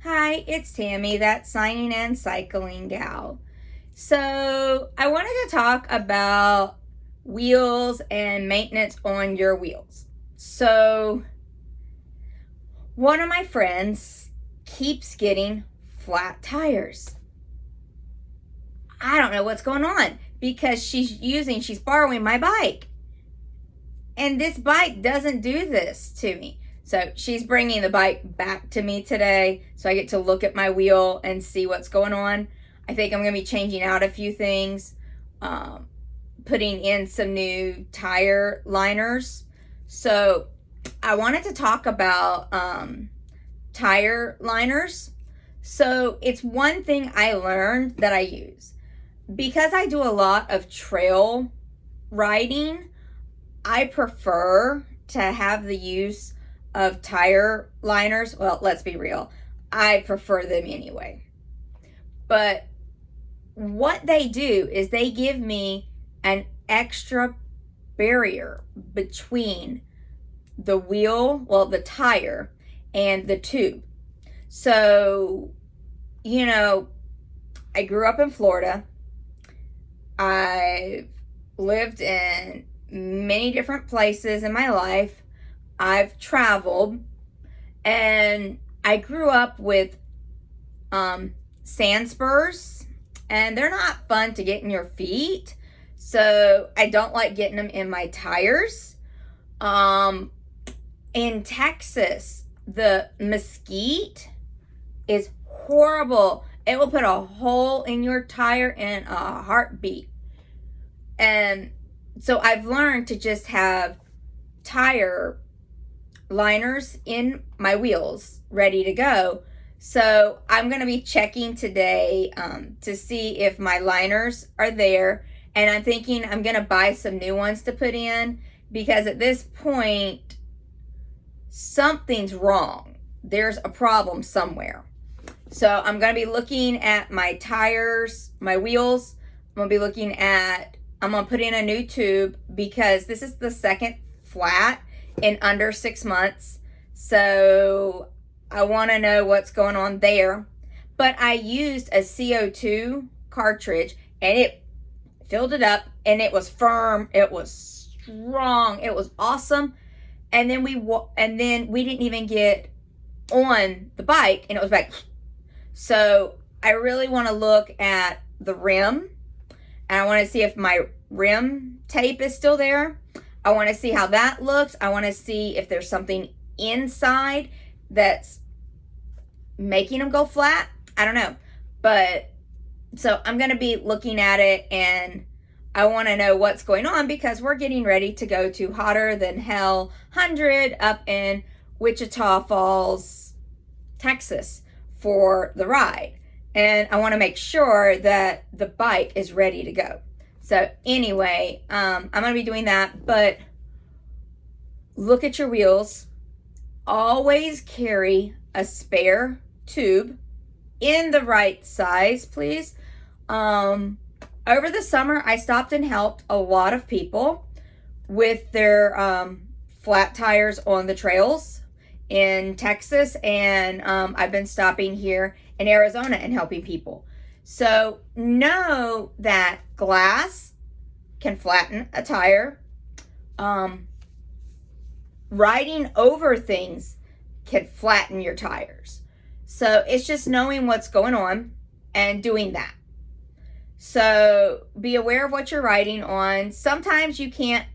Hi, it's Tammy, that signing and cycling gal. So, I wanted to talk about wheels and maintenance on your wheels. So, one of my friends keeps getting flat tires. I don't know what's going on because she's borrowing my bike. And this bike doesn't do this to me. So she's bringing the bike back to me today so I get to look at my wheel and see what's going on. I think I'm going to be changing out a few things, putting in some new tire liners. So I wanted to talk about tire liners. So it's one thing I learned that I use. Because I do a lot of trail riding, I prefer to have the use of tire liners. Well, let's be real. I prefer them anyway. But what they do is they give me an extra barrier between the wheel, well, the tire, and the tube. So, I grew up in Florida. I've lived in many different places in my life. I've traveled, and I grew up with sand spurs, and they're not fun to get in your feet, so I don't like getting them in my tires. In Texas, the mesquite is horrible. It will put a hole in your tire in a heartbeat. And so I've learned to just have tire liners in my wheels ready to go. So I'm going to be checking today to see if my liners are there. And I'm thinking I'm going to buy some new ones to put in because at this point, something's wrong. There's a problem somewhere. So I'm going to be looking at my tires, my wheels. I'm going to put in a new tube because this is the second flat in under 6 months. So I want to know what's going on there. But I used a CO2 cartridge and it filled it up and it was firm. It was strong. It was awesome. And then we didn't even get on the bike and it was back. So I really want to look at the rim, and I want to see if my rim tape is still there. I want to see how that looks. I want to see if there's something inside that's making them go flat. I don't know. But so I'm going to be looking at it, and I want to know what's going on because we're getting ready to go to Hotter Than Hell 100 up in Wichita Falls, Texas for the ride. And I want to make sure that the bike is ready to go. So anyway, I'm going to be doing that, but look at your wheels. Always carry a spare tube in the right size, please. Over the summer, I stopped and helped a lot of people with their flat tires on the trails in Texas, and I've been stopping here in Arizona and helping people. So know that glass can flatten a tire. Riding over things can flatten your tires. So it's just knowing what's going on and doing that. So be aware of what you're riding on. Sometimes you can't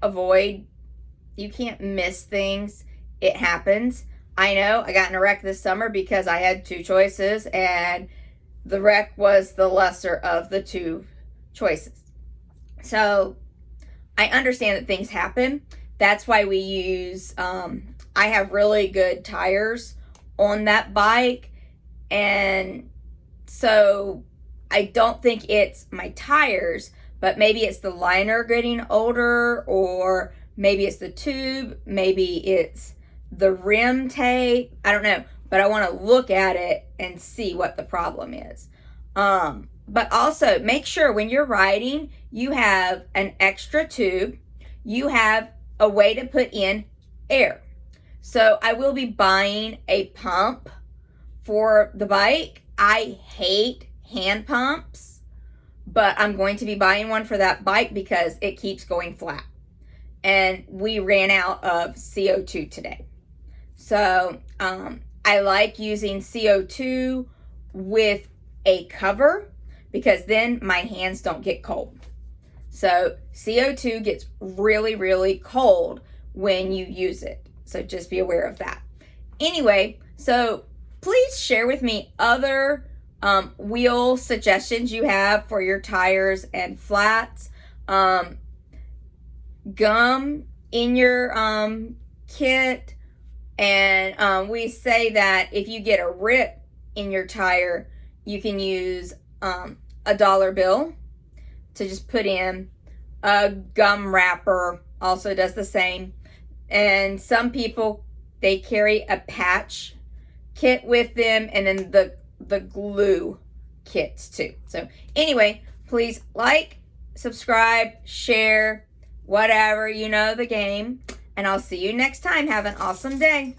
miss things. It happens. I know I got in a wreck this summer because I had two choices and the wreck was the lesser of the two choices. So I understand that things happen. That's why we use, I have really good tires on that bike. And so I don't think it's my tires, but maybe it's the liner getting older, or maybe it's the tube, maybe it's the rim tape. I don't know, but I want to look at it and see what the problem is. But also make sure when you're riding, you have an extra tube. You have a way to put in air. So I will be buying a pump for the bike. I hate hand pumps, but I'm going to be buying one for that bike because it keeps going flat. And we ran out of CO2 today. So I like using CO2 with a cover because then my hands don't get cold. So CO2 gets really, really cold when you use it. So just be aware of that. Anyway, so please share with me other wheel suggestions you have for your tires and flats. Gum in your kit. And we say that if you get a rip in your tire, you can use a dollar bill to just put in. A gum wrapper also does the same. And some people, they carry a patch kit with them, and then the glue kits too. So anyway, please like, subscribe, share, whatever, you know the game. And I'll see you next time. Have an awesome day.